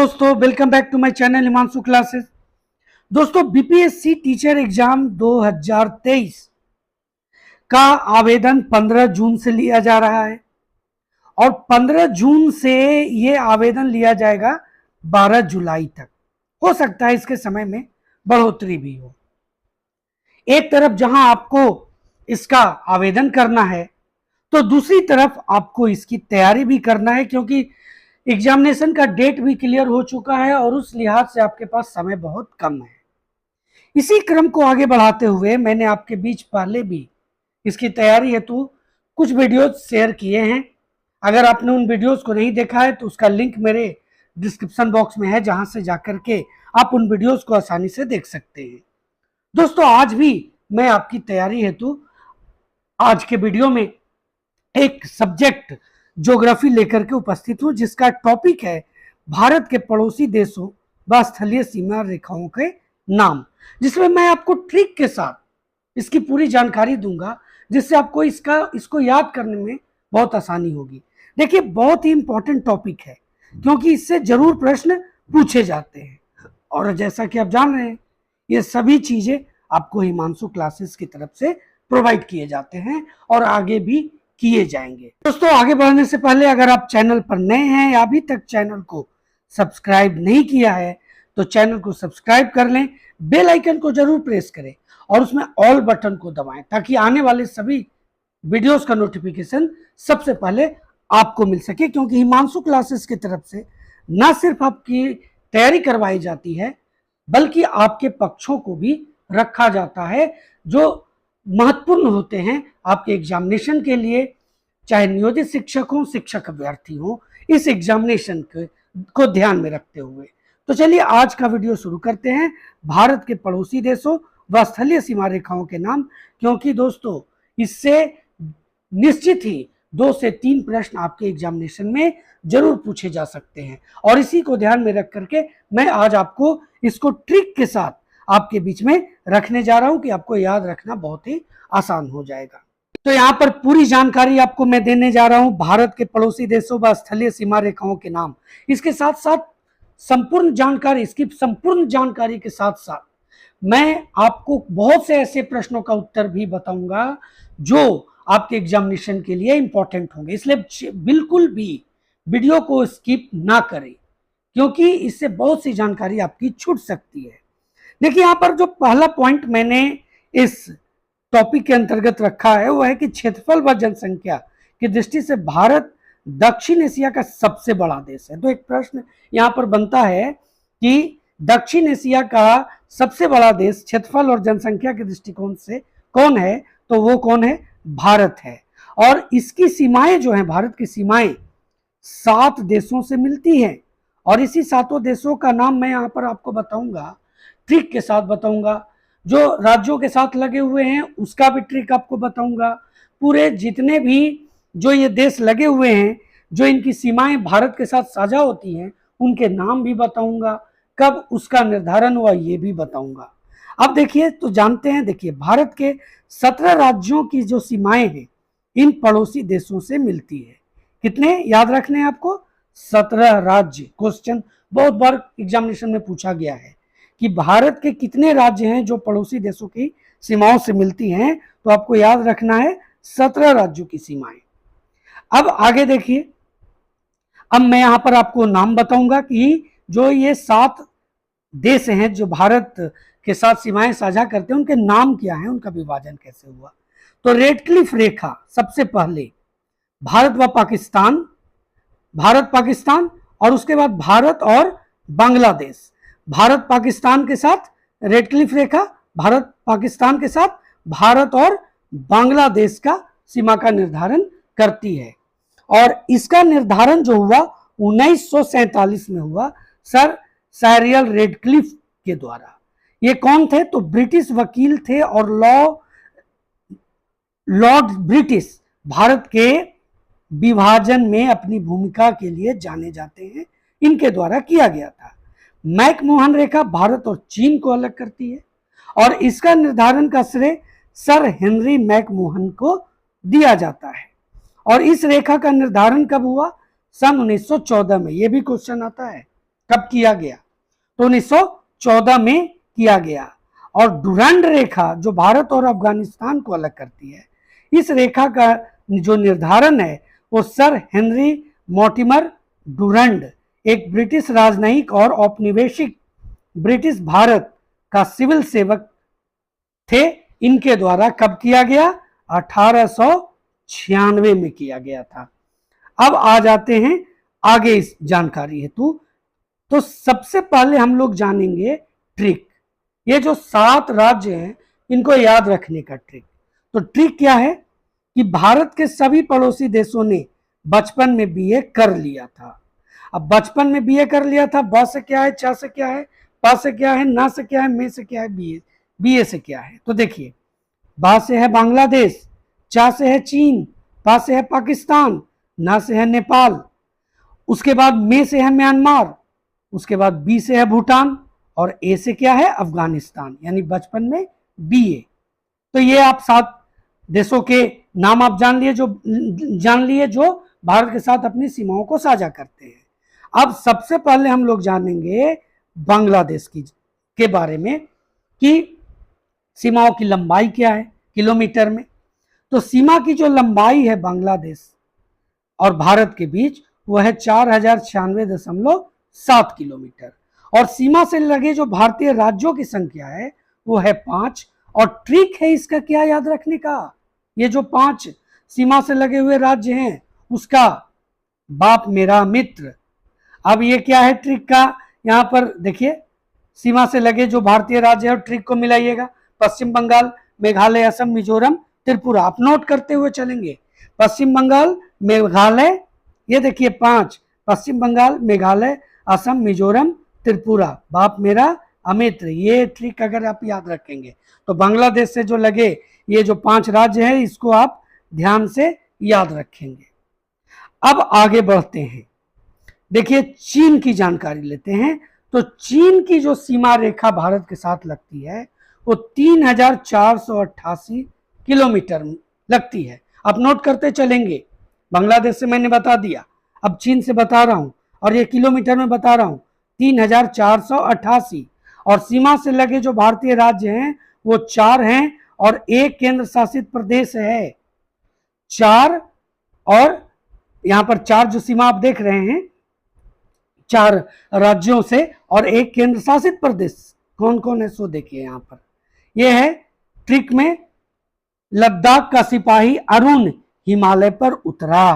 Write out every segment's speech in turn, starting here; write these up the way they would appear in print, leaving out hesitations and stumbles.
दोस्तों welcome back to my channel Himanshu classes. दोस्तों BPSC teacher exam 2023 का आवेदन 15 जून से लिया जा रहा है और 15 जून से ये आवेदन लिया जाएगा 12 जुलाई तक। हो सकता है इसके समय में बढ़ोतरी भी हो। एक तरफ जहां आपको इसका आवेदन करना है तो दूसरी तरफ आपको इसकी तैयारी भी करना है, क्योंकि एग्जामिनेशन का डेट भी क्लियर हो चुका है और उस लिहाज से आपके पास समय बहुत कम है। इसी क्रम को आगे बढ़ाते हुए मैंने आपके बीच पहले भी इसकी तैयारी हेतु कुछ वीडियोस शेयर किए हैं। अगर आपने उन वीडियोस को नहीं देखा है तो उसका लिंक मेरे डिस्क्रिप्शन बॉक्स में है, जहां से जाकर के आप उन वीडियोस को आसानी से देख सकते हैं। दोस्तों आज भी मैं आपकी तैयारी हेतु आज के वीडियो में एक सब्जेक्ट ज्योग्राफी लेकर के उपस्थित हूं, जिसका टॉपिक है भारत के पड़ोसी देशों व स्थलीय सीमा रेखाओं के नाम, जिसमें मैं आपको ट्रिक के साथ इसकी पूरी जानकारी दूंगा, जिससे आपको इसको याद करने में बहुत आसानी होगी। देखिए बहुत ही इंपॉर्टेंट टॉपिक है, क्योंकि इससे जरूर प्रश्न पूछे जाते हैं और जैसा कि आप जान रहे हैं ये सभी चीजें आपको हिमांशु क्लासेस की तरफ से प्रोवाइड किए जाते हैं और आगे भी किए जाएंगे। दोस्तों आगे बढ़ने से पहले अगर आप चैनल पर नए हैं या अभी तक चैनल को सब्सक्राइब नहीं किया है तो चैनल को सब्सक्राइब कर लें, बेल आइकन को जरूर प्रेस करें और उसमें ऑल बटन को दबाएं, ताकि आने वाले सभी वीडियोस का नोटिफिकेशन सबसे पहले आपको मिल सके। क्योंकि हिमांशु क्लासेस की तरफ से न सिर्फ आपकी तैयारी करवाई जाती है, बल्कि आपके पक्षों को भी रखा जाता है जो महत्वपूर्ण होते हैं आपके एग्जामिनेशन के लिए, चाहे नियोजित शिक्षक हो, शिक्षक अभ्यर्थी हो, इस एग्जामिनेशन को ध्यान में रखते हुए। तो चलिए आज का वीडियो शुरू करते हैं, भारत के पड़ोसी देशों व स्थलीय सीमा रेखाओं के नाम। क्योंकि दोस्तों इससे निश्चित ही 2 से 3 प्रश्न आपके एग्जामिनेशन में जरूर पूछे जा सकते हैं और इसी को ध्यान में रख करके मैं आज आपको इसको ट्रिक के साथ आपके बीच में रखने जा रहा हूं कि आपको याद रखना बहुत ही आसान हो जाएगा। तो यहाँ पर पूरी जानकारी आपको मैं देने जा रहा हूं भारत के पड़ोसी देशों व स्थलीय सीमा रेखाओं के नाम। इसके साथ साथ संपूर्ण जानकारी, इसकी संपूर्ण जानकारी के साथ साथ मैं आपको बहुत से ऐसे प्रश्नों का उत्तर भी बताऊंगा जो आपके एग्जामिनेशन के लिए इंपॉर्टेंट होंगे। इसलिए बिल्कुल भी वीडियो को स्किप ना करें, क्योंकि इससे बहुत सी जानकारी आपकी छूट सकती है। देखिए यहाँ पर जो पहला पॉइंट मैंने इस टॉपिक के अंतर्गत रखा है वो है कि क्षेत्रफल व जनसंख्या की दृष्टि से भारत दक्षिण एशिया का सबसे बड़ा देश है। तो एक प्रश्न यहाँ पर बनता है कि दक्षिण एशिया का सबसे बड़ा देश क्षेत्रफल और जनसंख्या के दृष्टिकोण से कौन है, तो वो कौन है, भारत है। और इसकी सीमाएं जो हैं, भारत की सीमाएं 7 देशों से मिलती हैं और इसी 7 देशों का नाम मैं यहाँ पर आपको बताऊंगा, ट्रिक के साथ बताऊंगा। जो राज्यों के साथ लगे हुए हैं उसका भी ट्रिक आपको बताऊंगा। पूरे जितने भी जो ये देश लगे हुए हैं, जो इनकी सीमाएं भारत के साथ साझा होती हैं, उनके नाम भी बताऊंगा, कब उसका निर्धारण हुआ ये भी बताऊंगा। अब देखिए तो जानते हैं, देखिए भारत के 17 राज्यों की जो सीमाएं हैं इन पड़ोसी देशों से मिलती है। कितने याद रखने हैं आपको, 17 राज्य। क्वेश्चन बहुत बार एग्जामिनेशन में पूछा गया है कि भारत के कितने राज्य हैं जो पड़ोसी देशों की सीमाओं से मिलती हैं, तो आपको याद रखना है 17 राज्यों की सीमाएं। अब आगे देखिए, अब मैं यहां पर आपको नाम बताऊंगा कि जो ये 7 देश हैं जो भारत के साथ सीमाएं साझा करते हैं, उनके नाम क्या हैं, उनका विभाजन कैसे हुआ। तो रेड क्लिफ रेखा सबसे पहले भारत व पाकिस्तान, भारत पाकिस्तान, और उसके बाद भारत और बांग्लादेश। भारत पाकिस्तान के साथ रेड क्लिफ रेखा, भारत पाकिस्तान के साथ भारत और बांग्लादेश का सीमा का निर्धारण करती है। और इसका निर्धारण जो हुआ 1947 में हुआ सर साइरियल रेडक्लिफ के द्वारा। ये कौन थे, तो ब्रिटिश वकील थे और लॉर्ड ब्रिटिश भारत के विभाजन में अपनी भूमिका के लिए जाने जाते हैं, इनके द्वारा किया गया था। मैकमोहन रेखा भारत और चीन को अलग करती है और इसका निर्धारण का श्रेय सर हेनरी मैकमोहन को दिया जाता है। और इस रेखा का निर्धारण कब हुआ, सन 1914 में। यह भी क्वेश्चन आता है कब किया गया? तो 1914 में किया गया। और डुरंड रेखा जो भारत और अफगानिस्तान को अलग करती है, इस रेखा का जो निर्धारण है वो सर हेनरी मॉर्टिमर डुरंड, एक ब्रिटिश राजनयिक और औपनिवेशिक ब्रिटिश भारत का सिविल सेवक थे, इनके द्वारा कब किया गया? 1896 में किया गया था। अब आ जाते हैं आगे इस जानकारी हेतु। तो सबसे पहले हम लोग जानेंगे ट्रिक। ये जो 7 राज्य हैं इनको याद रखने का ट्रिक। तो ट्रिक क्या है कि भारत के सभी पड़ोसी देशों ने बचपन में बीए कर लिया था। अब बचपन में बीए कर लिया था, ब से क्या है, च से क्या है, प से क्या है, न से क्या है, मे से क्या है, बीए से क्या है। तो देखिए, बा से है बांग्लादेश, चा से है चीन, पा से है पाकिस्तान, ना से है नेपाल, उसके बाद मे से है म्यांमार, उसके बाद बी से है भूटान, और ए से क्या है? अफगानिस्तान। यानी बचपन में बीए। तो ये आप 7 देशों के नाम आप जान लिए जो भारत के साथ अपनी सीमाओं को साझा करते हैं। अब सबसे पहले हम लोग जानेंगे बांग्लादेश के बारे में कि सीमाओं की लंबाई क्या है किलोमीटर में। तो सीमा की जो लंबाई है बांग्लादेश और भारत के बीच वो है 4096.7 किलोमीटर। और सीमा से लगे जो भारतीय राज्यों की संख्या है वो है 5। और ट्रिक है इसका क्या याद रखने का? ये जो 5 सीमा से लगे हुए राज्य हैं उसका बाप मेरा मित्र। अब ये क्या है ट्रिक का? यहां पर देखिए, सीमा से लगे जो भारतीय राज्य है ट्रिक को मिलाइएगा। पश्चिम बंगाल, मेघालय, असम, मिजोरम, त्रिपुरा। आप नोट करते हुए चलेंगे। पश्चिम बंगाल, मेघालय, ये देखिए 5, पश्चिम बंगाल, मेघालय, असम, मिजोरम, त्रिपुरा, बाप मेरा अमित्र। ये ट्रिक अगर आप याद रखेंगे तो बांग्लादेश से जो लगे ये जो 5 राज्य है इसको आप ध्यान से याद रखेंगे। अब आगे बढ़ते हैं। देखिए, चीन की जानकारी लेते हैं। तो चीन की जो सीमा रेखा भारत के साथ लगती है वो 3488 किलोमीटर लगती है। आप नोट करते चलेंगे। बांग्लादेश से मैंने बता दिया, अब चीन से बता रहा हूं और ये किलोमीटर में बता रहा हूं, 3488। और सीमा से लगे जो भारतीय राज्य हैं वो 4 हैं और एक केंद्र शासित प्रदेश है। 4, और यहां पर 4 जो सीमा आप देख रहे हैं 4 राज्यों से और एक केंद्र शासित प्रदेश। कौन कौन है सो देखिए यहां पर। यह है ट्रिक में, लद्दाख का सिपाही अरुण हिमालय पर उतरा।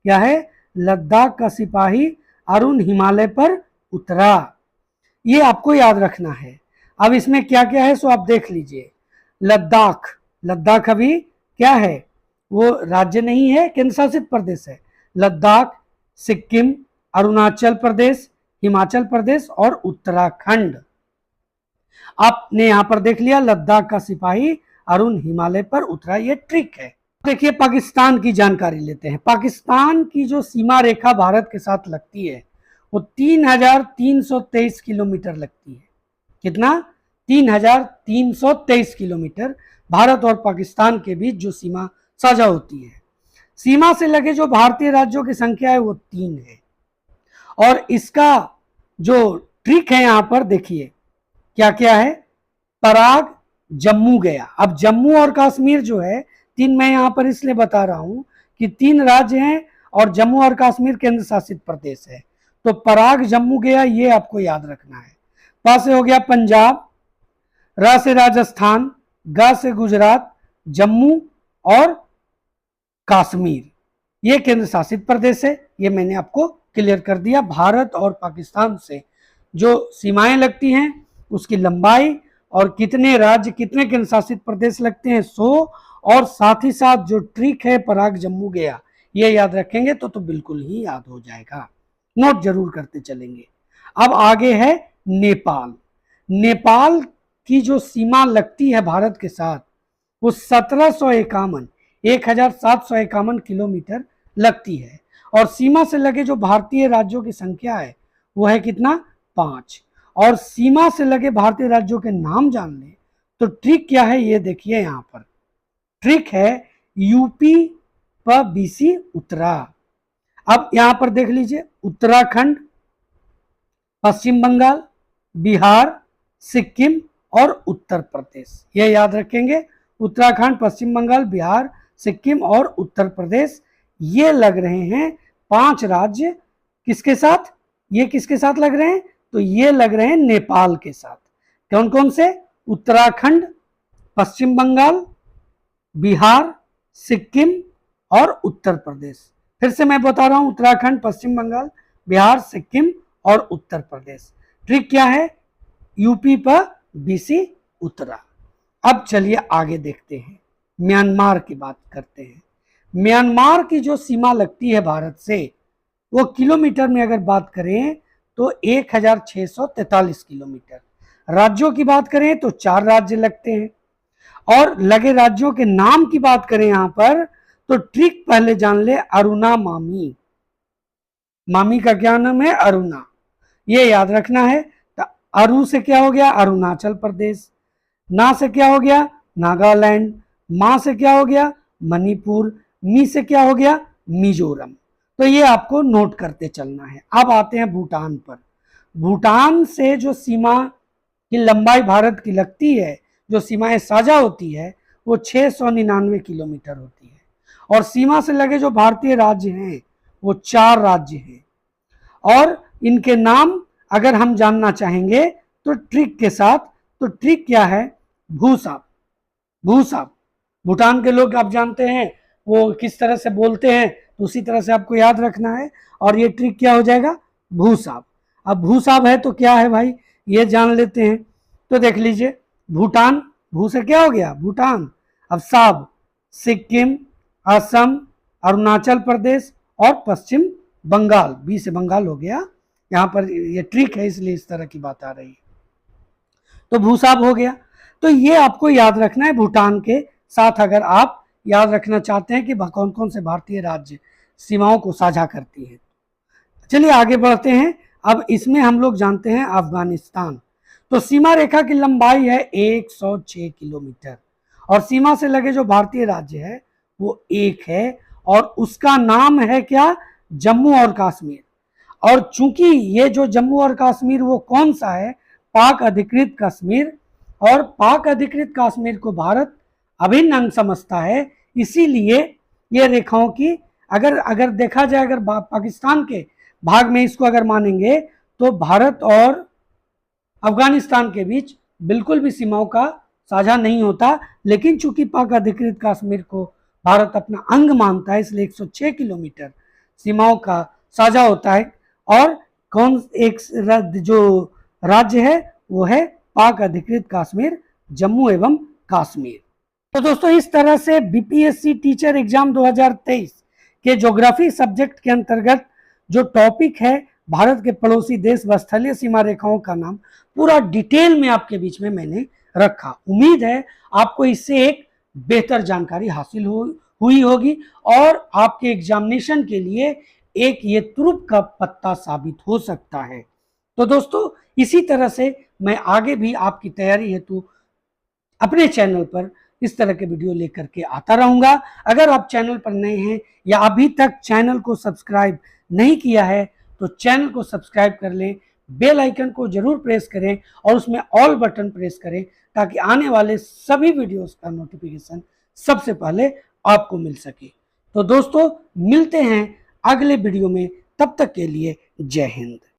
क्या है? लद्दाख का सिपाही अरुण हिमालय पर उतरा। ये आपको याद रखना है। अब इसमें क्या क्या है सो आप देख लीजिए। लद्दाख, लद्दाख अभी क्या है? वो राज्य नहीं है, केंद्र शासित प्रदेश है। लद्दाख, सिक्किम, अरुणाचल प्रदेश, हिमाचल प्रदेश और उत्तराखंड। आपने यहां पर देख लिया, लद्दाख का सिपाही अरुण हिमालय पर उतरा। ये ट्रिक है। देखिए, पाकिस्तान की जानकारी लेते हैं। पाकिस्तान की जो सीमा रेखा भारत के साथ लगती है वो 3323 किलोमीटर लगती है। कितना? 3323 किलोमीटर भारत और पाकिस्तान के बीच जो सीमा साझा होती है। सीमा से लगे जो भारतीय राज्यों की संख्या है वो 3 है। और इसका जो ट्रिक है यहां पर देखिए क्या क्या है। पराग, जम्मू गया। अब जम्मू और कश्मीर जो है 3, मैं यहां पर इसलिए बता रहा हूं कि 3 राज्य हैं और जम्मू और कश्मीर केंद्र शासित प्रदेश है। तो पराग, जम्मू गया, ये आपको याद रखना है। पा से हो गया पंजाब, रा से राजस्थान, गा से गुजरात, जम्मू और कश्मीर ये केंद्र शासित प्रदेश है। ये मैंने आपको क्लियर कर दिया। भारत और पाकिस्तान से जो सीमाएं लगती हैं उसकी लंबाई और कितने राज्य, कितने केंद्र शासित प्रदेश लगते हैं 100, और साथ ही साथ जो ट्रिक है पराग, जम्मू गया, ये याद रखेंगे तो बिल्कुल ही याद हो जाएगा। नोट जरूर करते चलेंगे। अब आगे है नेपाल। नेपाल की जो सीमा लगती है भारत के साथ वो 1751 किलोमीटर लगती है। और सीमा से लगे जो भारतीय राज्यों की संख्या है वो है कितना? 5। और सीमा से लगे भारतीय राज्यों के नाम जान लें तो ट्रिक क्या है ये देखिए। यहां पर ट्रिक है यूपी पर बीसी उतरा। अब यहां पर देख लीजिए, उत्तराखंड, पश्चिम बंगाल, बिहार, सिक्किम और उत्तर प्रदेश। ये याद रखेंगे, उत्तराखंड, पश्चिम बंगाल, बिहार, सिक्किम और उत्तर प्रदेश, ये लग रहे हैं 5 राज्य। किसके साथ? ये किसके साथ लग रहे हैं? तो ये लग रहे हैं नेपाल के साथ। कौन कौन से? उत्तराखंड, पश्चिम बंगाल, बिहार, सिक्किम और उत्तर प्रदेश। फिर से मैं बता रहा हूं, उत्तराखंड, पश्चिम बंगाल, बिहार, सिक्किम और उत्तर प्रदेश। ट्रिक क्या है? यूपी पर बीसी उतरा। अब चलिए आगे देखते हैं, म्यांमार की बात करते हैं। म्यांमार की जो सीमा लगती है भारत से, वो किलोमीटर में अगर बात करें तो 1643 किलोमीटर। राज्यों की बात करें तो 4 राज्य लगते हैं। और लगे राज्यों के नाम की बात करें यहां पर, तो ट्रिक पहले जान ले, अरुणा मामी। मामी का क्या नाम है? अरुणा। ये याद रखना है। तो अरु से क्या हो गया? अरुणाचल प्रदेश। ना से क्या हो गया? नागालैंड। मा से क्या हो गया? मणिपुर। मी से क्या हो गया? मिजोरम। तो ये आपको नोट करते चलना है। अब आते हैं भूटान पर। भूटान से जो सीमा की लंबाई भारत की लगती है, जो सीमाएं साझा होती है, वो 699 किलोमीटर होती है। और सीमा से लगे जो भारतीय राज्य हैं वो 4 राज्य हैं। और इनके नाम अगर हम जानना चाहेंगे तो ट्रिक के साथ, तो ट्रिक क्या है? भूसाप। भूसाप। भूटान के लोग आप जानते हैं वो किस तरह से बोलते हैं, तो उसी तरह से आपको याद रखना है। और ये ट्रिक क्या हो जाएगा? भूसाप। अब भूसाप है तो क्या है भाई, ये जान लेते हैं। तो देख लीजिए, भूटान, भू से क्या हो गया? भूटान। अब साब, सिक्किम, असम, अरुणाचल प्रदेश और पश्चिम बंगाल। बी से बंगाल हो गया। यहां पर ये ट्रिक है इसलिए इस तरह की बात आ रही है। तो भूसाब हो गया। तो ये आपको याद रखना है। भूटान के साथ अगर आप याद रखना चाहते हैं कि कौन कौन से भारतीय राज्य सीमाओं को साझा करती है। चलिए आगे बढ़ते हैं। अब इसमें हम लोग जानते हैं अफगानिस्तान। तो सीमा रेखा की लंबाई है 106 किलोमीटर। और सीमा से लगे जो भारतीय राज्य है वो एक है, और उसका नाम है क्या? जम्मू और कश्मीर। और चूंकि ये जो जम्मू और कश्मीर वो कौन सा है? पाक अधिकृत कश्मीर। और पाक अधिकृत कश्मीर को भारत अभिन्न अंग समझता है, इसीलिए ये रेखाओं की अगर देखा जाए, अगर पाकिस्तान के भाग में इसको अगर मानेंगे, तो भारत और अफगानिस्तान के बीच बिल्कुल भी सीमाओं का साझा नहीं होता। लेकिन चूंकि पाक अधिकृत कश्मीर को भारत अपना अंग मानता है, इसलिए 106 किलोमीटर सीमाओं का साझा होता है। और कौन एक जो राज्य है वो है पाक अधिकृत कश्मीर, जम्मू एवं कश्मीर। तो दोस्तों, इस तरह से बीपीएससी टीचर एग्जाम 2023 के ज्योग्राफी सब्जेक्ट के अंतर्गत जो टॉपिक है भारत के पड़ोसी देश व स्थलीय सीमा रेखाओं का नाम, पूरा डिटेल में आपके बीच में मैंने रखा। उम्मीद है आपको इससे एक बेहतर जानकारी हासिल हुई होगी और आपके एग्जामिनेशन के लिए एक ये तुरुप का पत्ता साबित हो सकता है। तो दोस्तों, इसी तरह से मैं आगे भी आपकी तैयारी हेतु अपने चैनल पर इस तरह के वीडियो लेकर के आता रहूंगा। अगर आप चैनल पर नए हैं या अभी तक चैनल को सब्सक्राइब नहीं किया है तो चैनल को सब्सक्राइब कर लें, बेल आइकन को जरूर प्रेस करें और उसमें ऑल बटन प्रेस करें, ताकि आने वाले सभी वीडियोस का नोटिफिकेशन सबसे पहले आपको मिल सके। तो दोस्तों, मिलते हैं अगले वीडियो में, तब तक के लिए जय हिंद।